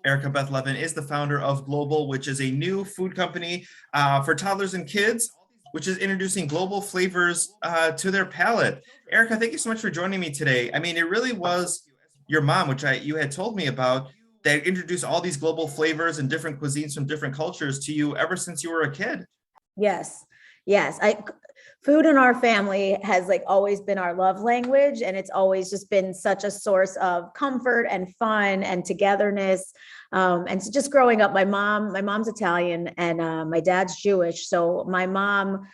Erica Beth Levin is the founder of Globowl, which is a new food company for toddlers and kids, which is introducing global flavors to their palate. Erica, thank you so much for joining me today. I mean, it really was your mom, which you had told me about, that introduced all these global flavors and different cuisines from different cultures to you ever since you were a kid. Yes. Yes. Food in our family has like always been our love language. And it's always just been such a source of comfort and fun and togetherness. And so just growing up, my mom's Italian and my dad's Jewish. So my mom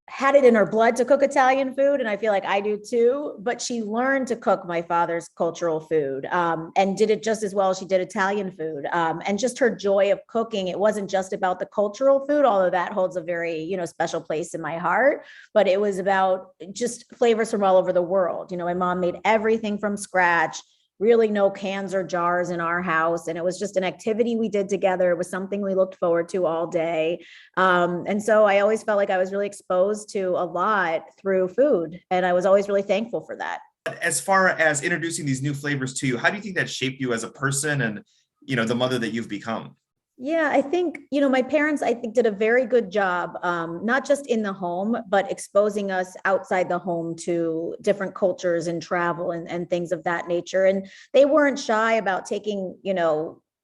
had it in her blood to cook Italian food, and I feel like I do too, but she learned to cook my father's cultural food and did it just as well as she did Italian food. And just her joy of cooking, it wasn't just about the cultural food, although that holds a very, special place in my heart, but it was about just flavors from all over the world. My mom made everything from scratch, really no cans or jars in our house. And it was just an activity we did together. It was something we looked forward to all day. And so I always felt like I was really exposed to a lot through food. And I was always really thankful for that. As far as introducing these new flavors to you, how do you think that shaped you as a person and, the mother that you've become? Yeah, I think, my parents, I think, did a very good job, not just in the home, but exposing us outside the home to different cultures and travel and things of that nature. And they weren't shy about taking,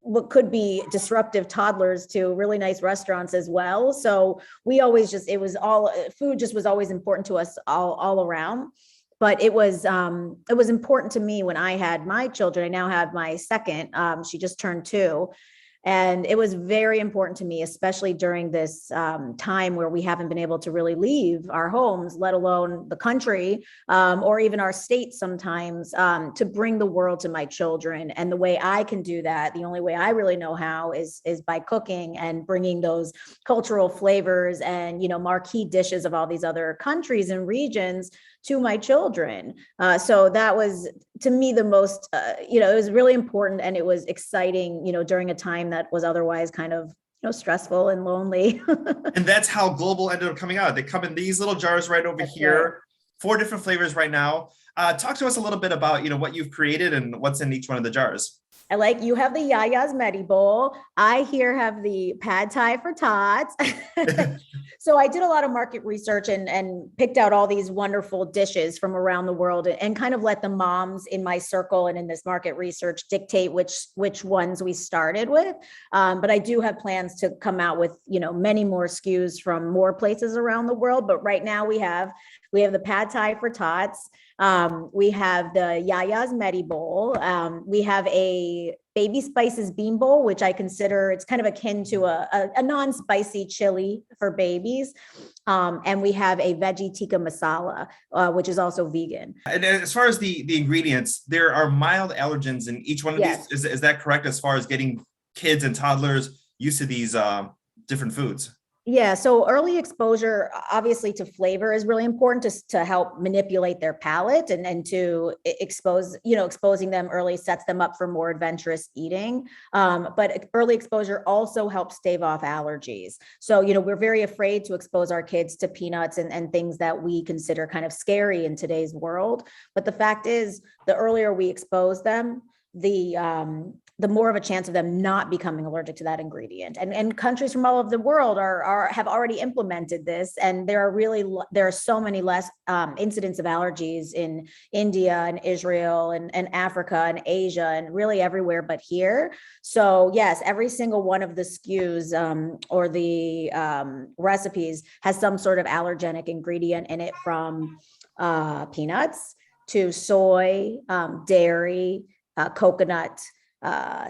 what could be disruptive toddlers to really nice restaurants as well. So we always food just was always important to us all around. But it was important to me when I had my children. I now have my second. She just turned 2. And it was very important to me, especially during this time where we haven't been able to really leave our homes, let alone the country or even our state sometimes, to bring the world to my children. And the way I can do that, the only way I really know how is by cooking and bringing those cultural flavors and, marquee dishes of all these other countries and regions to my children. So that was, to me, the most, it was really important, and it was exciting, during a time that was otherwise kind of, stressful and lonely. And that's how Globowl ended up coming out. They come in these little jars right over here, right. 4 different flavors right now. Talk to us a little bit about, what you've created and what's in each one of the jars. You have the Yaya's Medi Bowl. I here have the Pad Thai for Tots. So I did a lot of market research and picked out all these wonderful dishes from around the world and kind of let the moms in my circle and in this market research dictate which ones we started with. But I do have plans to come out with, many more SKUs from more places around the world. But right now we have the Pad Thai for Tots. We have the Yaya's Medi Bowl. We have a baby spices bean bowl, which I consider it's kind of akin to a non-spicy chili for babies. And we have a veggie tikka masala, which is also vegan. And as far as the ingredients, there are mild allergens in each one of Yes. these. Is that correct, as far as getting kids and toddlers used to these different foods? Yeah, so early exposure, obviously, to flavor is really important to help manipulate their palate and to exposing them early sets them up for more adventurous eating. But early exposure also helps stave off allergies. So, we're very afraid to expose our kids to peanuts and things that we consider kind of scary in today's world. But the fact is, the earlier we expose them, the more of a chance of them not becoming allergic to that ingredient. And countries from all over the world have already implemented this. And there are so many less incidents of allergies in India and Israel and Africa and Asia and really everywhere but here. So yes, every single one of the SKUs or the recipes has some sort of allergenic ingredient in it, from peanuts to soy, dairy, coconut,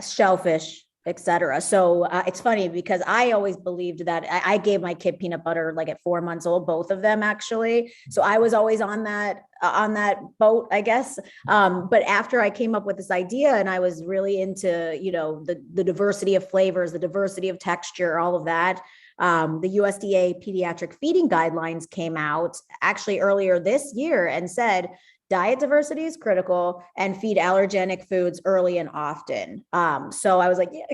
shellfish, etc. So it's funny because I always believed that I gave my kid peanut butter like at 4 months old, both of them actually. So I was always on that boat, I guess. But after I came up with this idea and I was really into, the diversity of flavors, the diversity of texture, all of that, the USDA pediatric feeding guidelines came out actually earlier this year and said, diet diversity is critical and feed allergenic foods early and often. So I was like, yeah,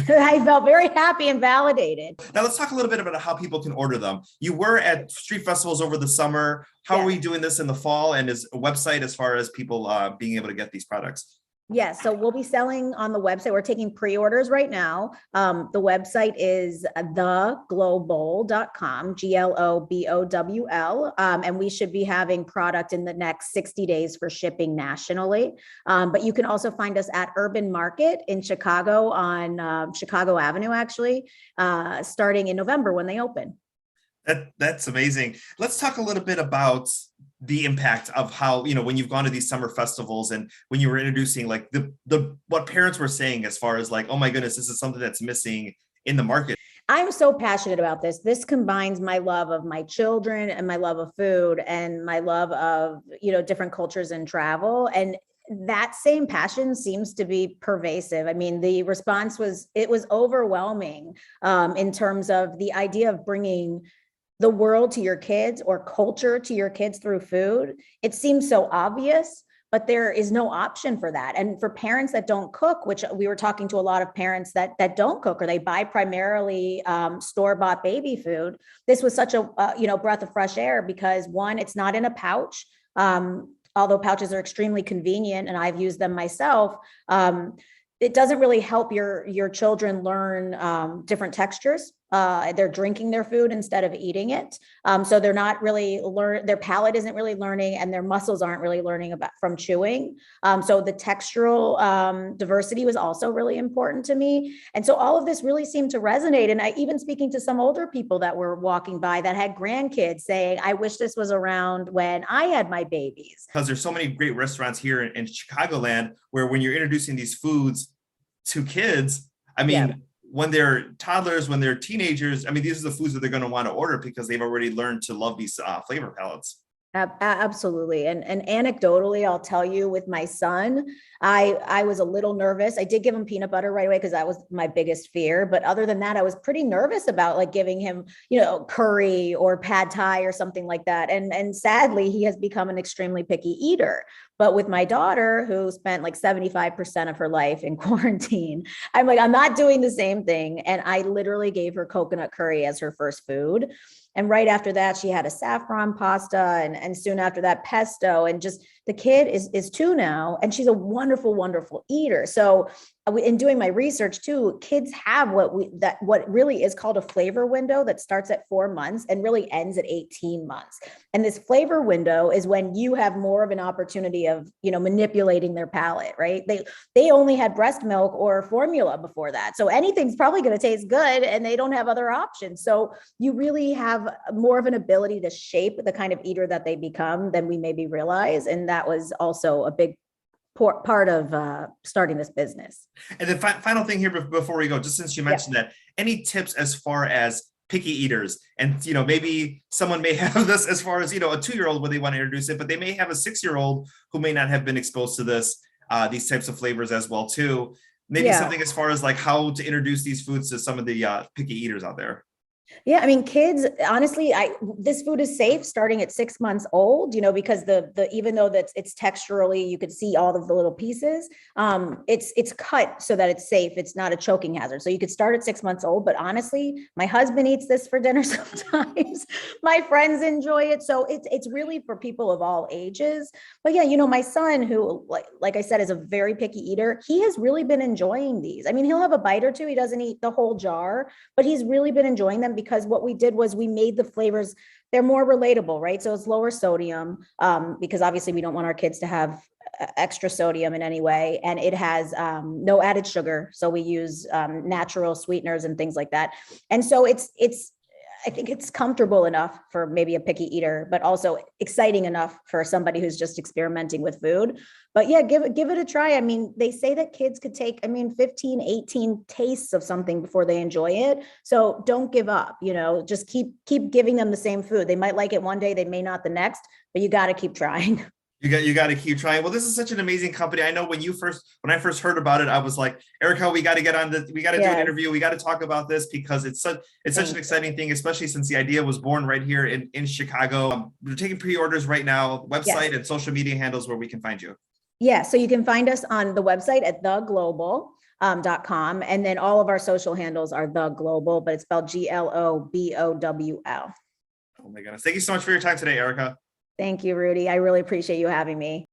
I felt very happy and validated. Now let's talk a little bit about how people can order them. You were at street festivals over the summer. How are we doing this in the fall? And is a website as far as people being able to get these products? Yeah, so we'll be selling on the website. We're taking pre-orders right now. The website is theglobowl.com, Globowl. And we should be having product in the next 60 days for shipping nationally. But you can also find us at Urban Market in Chicago on Chicago Avenue, actually, starting in November when they open. That's amazing. Let's talk a little bit about the impact of how, when you've gone to these summer festivals and when you were introducing like the what parents were saying as far as like, oh my goodness, this is something that's missing in the market. I'm so passionate about this. This combines my love of my children and my love of food and my love of, different cultures and travel. And that same passion seems to be pervasive. I mean, the response was overwhelming in terms of the idea of bringing the world to your kids or culture to your kids through food. It seems so obvious, but there is no option for that. And for parents that don't cook, which we were talking to a lot of parents that don't cook, or they buy primarily store-bought baby food, this was such a breath of fresh air because one, it's not in a pouch. Although pouches are extremely convenient and I've used them myself, it doesn't really help your children learn different textures. They're drinking their food instead of eating it. So they're not really their palate isn't really learning and their muscles aren't really learning from chewing. So the textural diversity was also really important to me. And so all of this really seemed to resonate. And I even speaking to some older people that were walking by that had grandkids saying, I wish this was around when I had my babies. Because there's so many great restaurants here in Chicagoland where when you're introducing these foods to kids, I mean, yeah, when they're toddlers, when they're teenagers, I mean, these are the foods that they're going to want to order because they've already learned to love these flavor palettes. Absolutely. And anecdotally, I'll tell you with my son, I was a little nervous. I did give him peanut butter right away because that was my biggest fear. But other than that, I was pretty nervous about like giving him, curry or pad thai or something like that. And sadly, he has become an extremely picky eater. But with my daughter, who spent like 75% of her life in quarantine, I'm like, I'm not doing the same thing. And I literally gave her coconut curry as her first food. And right after that, she had a saffron pasta and soon after that pesto. And just the kid is 2 now, and she's a wonderful, wonderful eater. So in doing my research too, kids have what really is called a flavor window that starts at 4 months and really ends at 18 months. And this flavor window is when you have more of an opportunity of, manipulating their palate, right? They only had breast milk or formula before that. So anything's probably going to taste good and they don't have other options. So you really have more of an ability to shape the kind of eater that they become than we maybe realize. And that was also a big part of starting this business. And the final thing here before we go, just since you mentioned that, any tips as far as picky eaters? And maybe someone may have this as far as a 2-year-old where they want to introduce it, but they may have a 6-year-old who may not have been exposed to these types of flavors as well too. Maybe something as far as like how to introduce these foods to some of the picky eaters out there. Yeah, I mean, kids, honestly, this food is safe starting at 6 months old, because the even though it's texturally, you could see all of the little pieces, it's cut so that it's safe. It's not a choking hazard. So you could start at 6 months old, but honestly, my husband eats this for dinner sometimes. My friends enjoy it. So it's really for people of all ages. But yeah, my son, who like I said, is a very picky eater, he has really been enjoying these. I mean, he'll have a bite or two. He doesn't eat the whole jar, but he's really been enjoying them because what we did was we made the flavors, they're more relatable, right? So it's lower sodium because obviously we don't want our kids to have extra sodium in any way. And it has no added sugar. So we use natural sweeteners and things like that. And so I think it's comfortable enough for maybe a picky eater, but also exciting enough for somebody who's just experimenting with food. But yeah, give it a try. I mean, they say that kids could take, 15, 18 tastes of something before they enjoy it. So don't give up, just keep giving them the same food. They might like it one day, they may not the next, but you got to keep trying. You got to keep trying. Well, this is such an amazing company. I know when I first heard about it, I was like, Erica, we got to get on we got to do an interview. We got to talk about this because it's such an exciting thing, especially since the idea was born right here in Chicago. We're taking pre-orders right now, website and social media handles where we can find you. Yeah. So you can find us on the website at theglobowl.com. And then all of our social handles are The Globowl, but it's spelled GLOBOWL. Oh my goodness. Thank you so much for your time today, Erica. Thank you, Rudy. I really appreciate you having me.